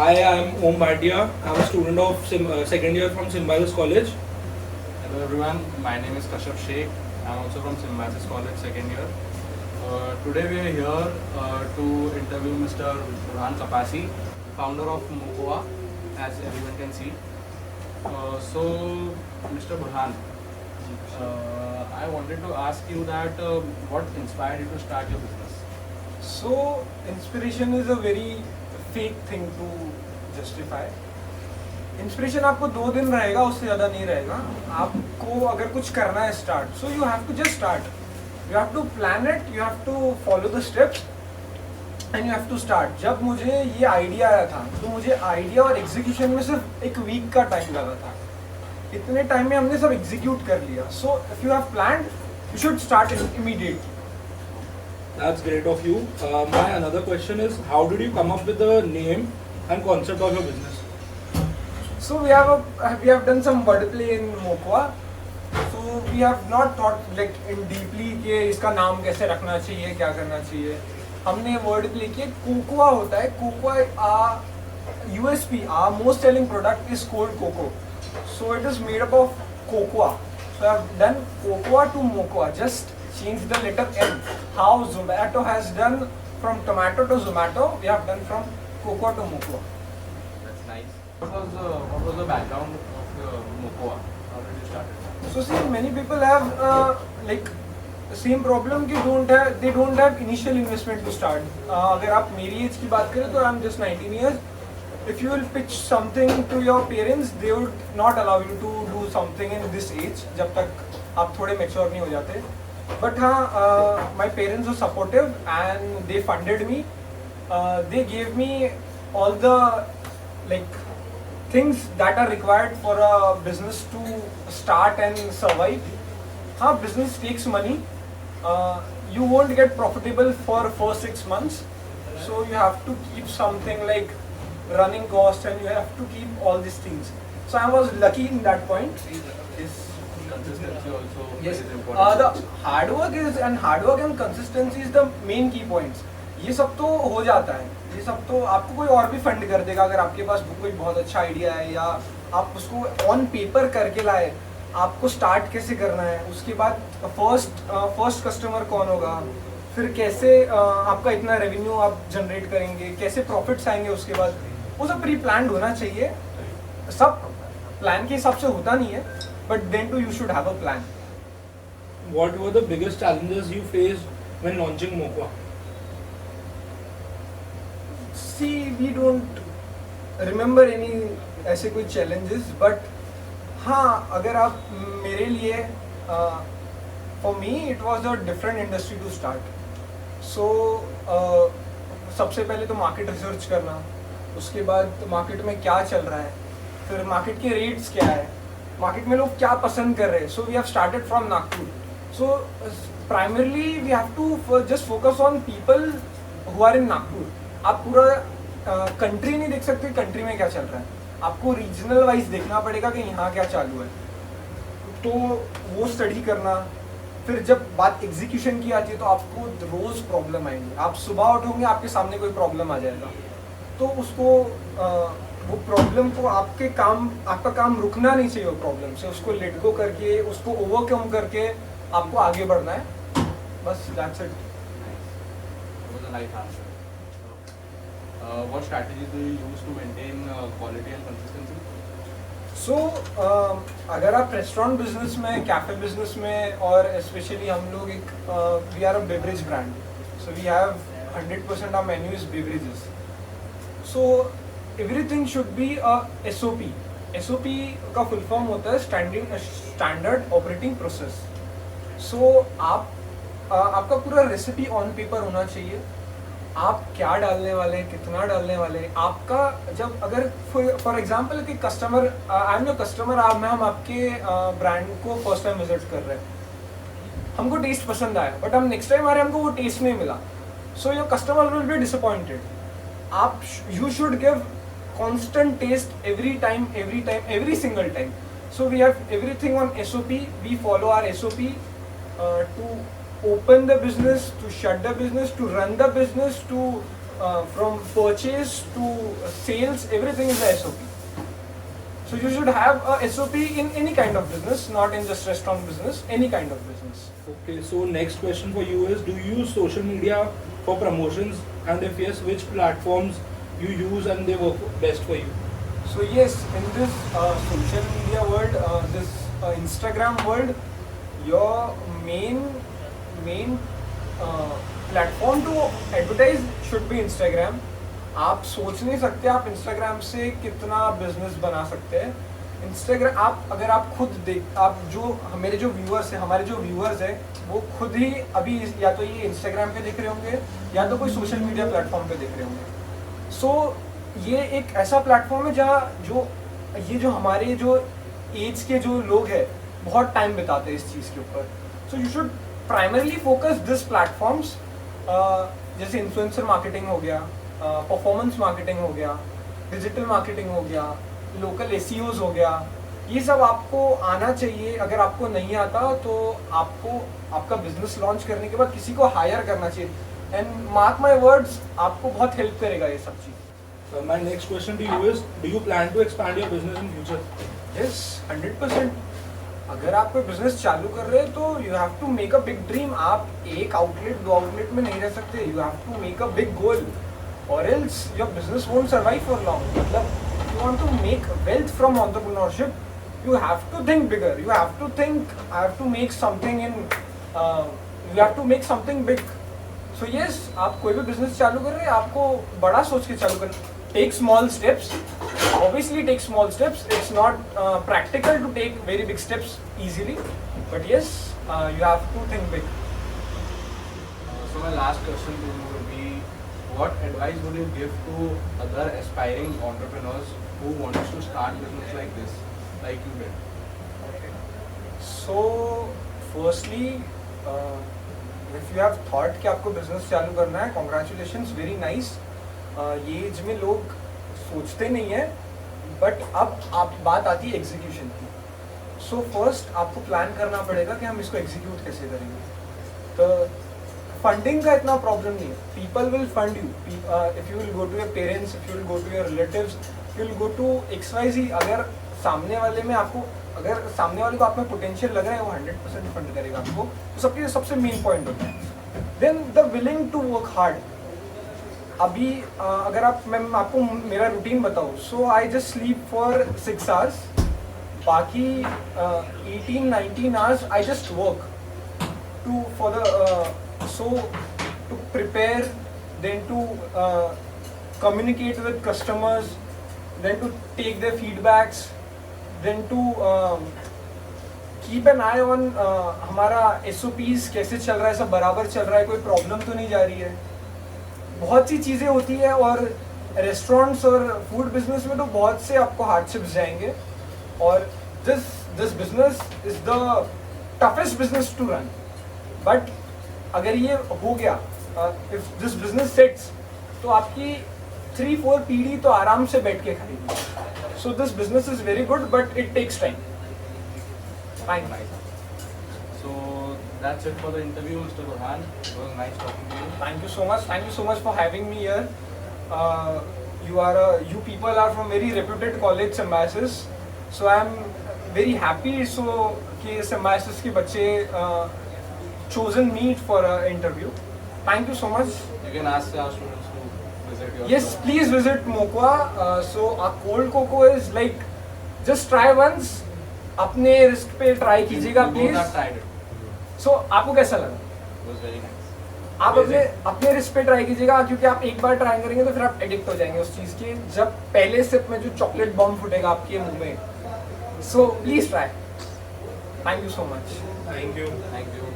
Hi, I'm Om Bhatia. I'm a student of second year from Symbiosis College. Hello everyone, my name is Kashyap Sheikh. I'm also from Symbiosis College second year. Today we are here to interview Mr. Burhan Kapasi, founder of Mokoa, as everyone can see. So, Mr. Burhan, I wanted to ask you that what inspired you to start your business? So, inspiration is a very fake thing to justify. Inspiration आपको 2 दिन रहेगा, उससे ज़्यादा नहीं रहेगा. आपको अगर कुछ करना है start, so you have to just start. You have to plan it, you have to follow the steps and you have to start. जब मुझे ये आइडिया आया था तो मुझे आइडिया और एग्जीक्यूशन में सिर्फ 1 वीक का टाइम लगा था. इतने टाइम में हमने सब एग्जीक्यूट कर लिया. So if you have planned, you should start immediately. That's great of you. My another question is, how did you come up with the name and concept of your business? So we have done some wordplay in Mokoa. So we have not thought like in deeply कि इसका नाम कैसे रखना चाहिए, क्या करना चाहिए. हमने wordplay किया. कोकोआ होता है. Cocoa USP, our most selling product is cold cocoa. So it is made up of cocoa. So I have done cocoa to Mokoa. Just change the letter M. How Zomato has done from tomato to Zomato, we have done from cocoa to Mokoa. That's nice. What was the background of Mokoa? How did you start it? So see, many people have like same problem कि they don't have initial investment to start. अगर आप मेरी as की बात करें तो I'm just 19 years. If you will pitch something to your parents, they would not allow you to do something in this age जब तक आप थोड़े mature नहीं हो जाते. But हाँ, my parents were supportive and they funded me. They gave me all the like things that are required for a business to start and survive. हाँ, business takes money. You won't get profitable for first 6 months. So you have to keep something like running cost and you have to keep all these things. So I was lucky in that point. Is consistency also Yes. is important? The hard work and consistency is the main key points. ये सब तो हो जाता है. ये सब तो आपको कोई और भी फंड कर देगा अगर आपके पास कोई बहुत अच्छा आइडिया है या आप उसको ऑन पेपर करके लाए. आपको स्टार्ट कैसे करना है, उसके बाद फर्स्ट कस्टमर कौन होगा, फिर कैसे आपका इतना रेवेन्यू आप जनरेट करेंगे, कैसे प्रॉफिट्स आएंगे उसके बाद, वो सब प्री प्लान्ड होना चाहिए. सब प्लान के हिसाब से होता नहीं है, but then too you should have a plan. What were the biggest challenges you faced when launching Mokoa? See, we don't remember any ऐसे कोई challenges, but हाँ, अगर आप मेरे लिए for me it was a different industry to start. So सबसे पहले तो मार्केट रिसर्च करना, उसके बाद मार्केट में क्या चल रहा है, फिर मार्केट के रेट्स क्या है, मार्केट में लोग क्या पसंद कर रहे हैं. So we have started from Nagpur. So primarily we have to just focus on people who are in Nagpur. आप पूरा कंट्री नहीं देख सकते कंट्री में क्या चल रहा है. आपको रीजनल वाइज देखना पड़ेगा कि यहाँ क्या चालू है, तो वो स्टडी करना. फिर जब बात एग्जीक्यूशन की आती है तो आपको रोज प्रॉब्लम आएंगी. आप सुबह उठोगे आपके सामने कोई प्रॉब्लम आ जाएगा, तो उसको वो प्रॉब्लम को आपका काम रुकना नहीं चाहिए. वो प्रॉब्लम से उसको लेट गो करके, उसको ओवरकम करके आपको आगे बढ़ना है. बस that's it. That was a nice answer. What strategies do you use to maintain quality and consistency? So अगर आप रेस्टोरेंट बिजनेस में, कैफे बिजनेस में, और स्पेशली हम लोग एक we are a beverage brand. So we have 100% our menu is beverages. So everything should be a SOP. SOP का full form होता है स्टैंडर्ड ऑपरेटिंग प्रोसेस. सो आपका पूरा रेसिपी ऑन पेपर होना चाहिए. आप क्या डालने वाले हैं, कितना डालने वाले हैं. आपका जब अगर फॉर एग्जांपल कि customer, I am your customer, हम आपके ब्रांड को फर्स्ट टाइम विजिट कर रहे हैं, हमको टेस्ट पसंद आया, बट हम नेक्स्ट टाइम आ रहे हैं, हमको वो टेस्ट नहीं मिला. So your customer will be disappointed. आप you should give constant taste every single time. So we have everything on SOP. We follow our SOP to open the business, to shut the business, to run the business, to from purchase to sales, everything is a SOP. So you should have a SOP in any kind of business, not in just restaurant business, any kind of business. Okay, so next question for you is, do you use social media for promotions, and if yes, which platforms you use and they work best for you? So yes, in this social media world, this Instagram world, your main platform to advertise should be Instagram. आप सोच नहीं सकते आप Instagram से कितना business बना सकते हैं. Instagram अगर आप खुद देख, आप जो हमारे जो व्यूअर्स हैं, हमारे जो व्यूअर्स हैं, वो खुद ही अभी या तो ये Instagram पे देख रहे होंगे या तो कोई सोशल मीडिया प्लेटफॉर्म पे देख रहे होंगे. सो ये एक ऐसा प्लेटफॉर्म है जहाँ जो हमारे जो एज के जो लोग हैं बहुत टाइम बिताते हैं इस चीज़ के ऊपर. So you should primarily focus this platforms, जैसे इन्फ्लुएंसर मार्केटिंग हो गया, परफॉर्मेंस मार्केटिंग हो गया, डिजिटल मार्केटिंग हो गया, लोकल एसईओज हो गया. ये सब आपको आना चाहिए. अगर आपको नहीं आता तो आपको आपका बिजनेस लॉन्च करने के बाद किसी को हायर करना चाहिए. एंड मार्क माई वर्ड्स, आपको बहुत हेल्प करेगा ये सब चीज़. My next question to you is, do you plan to expand your business in future? Yes, 100%. अगर आप कोई बिजनेस चालू कर रहे हैं तो you have to make a big dream. आप एक आउटलेट 2 आउटलेट में नहीं रह सकते. You have to make a big goal और else your business won't survive for long. मतलब you want to make wealth from entrepreneurship, you have to think bigger. You have to think, I have to make something in, you have to make something big. So yes, आप कोई भी business चालू कर रहे हैं, आपको बड़ा सोच के चालू करना. Take small steps. Obviously, take small steps. It's not practical to take very big steps easily, but yes, you have to think big. So my last question to you would be, what advice would you give to other aspiring entrepreneurs who want to start business like this, like you did? So, firstly, if you have thought कि आपको business चालू करना है, congratulations, very nice. ये as में लोग सोचते नहीं है, बट अब बात आती है एग्जीक्यूशन की. सो फर्स्ट आपको प्लान करना पड़ेगा कि हम इसको एग्जीक्यूट कैसे करेंगे. तो फंडिंग का इतना प्रॉब्लम नहीं है. People will fund you. If you will go to your parents, if you will go to your relatives, you will go to XYZ. अगर सामने वाले को आप में पोटेंशियल लग रहा है, वो 100% फंड करेगा आपको. तो सबसे मेन पॉइंट होता है. Then the willing to work hard. अभी अगर मैं आपको मेरा रूटीन बताऊँ, so I just sleep for 6 hours. बाकी 18-19 hours I just work to prepare, then to communicate with customers, then to take their feedbacks, then to keep an eye on हमारा SOPs कैसे चल रहा है, सब बराबर चल रहा है, कोई प्रॉब्लम तो नहीं जा रही है. बहुत सी चीज़ें होती है. और रेस्टोरेंट्स और फूड बिजनेस में तो बहुत से आपको हार्डशिप्स जाएंगे. और this business is the toughest business to run. But अगर ये हो गया, इफ दिस बिजनेस सेट्स, तो आपकी 3-4 पीढ़ी तो आराम से बैठ के खाएगी. So this business is very good, but it takes time. Thank you. So that's it for the interview, Mr. Burhan. It was nice talking to you. Thank you so much. Thank you so much for having me here. You people are from very reputed college, Symbiosis. So I am very happy कि Symbiosis के बच्चे chosen me for an interview. Thank you so much. You can ask our students to visit your Yes, store. please visit Mokwa. So our cold cocoa is like, just try once. अपने risk पे try कीजिएगा You both please. have tried it. सो आपको कैसा लगा? It was very nice. आप अपने risk पे try कीजिएगा, क्योंकि आप एक बार ट्राई करेंगे तो फिर आप एडिक्ट हो जाएंगे उस चीज़ के. जब पहले सिप में जो चॉकलेट बॉम्ब फूटेगा आपके मुंह में. So please try. Thank you so much. Thank you. Thank you.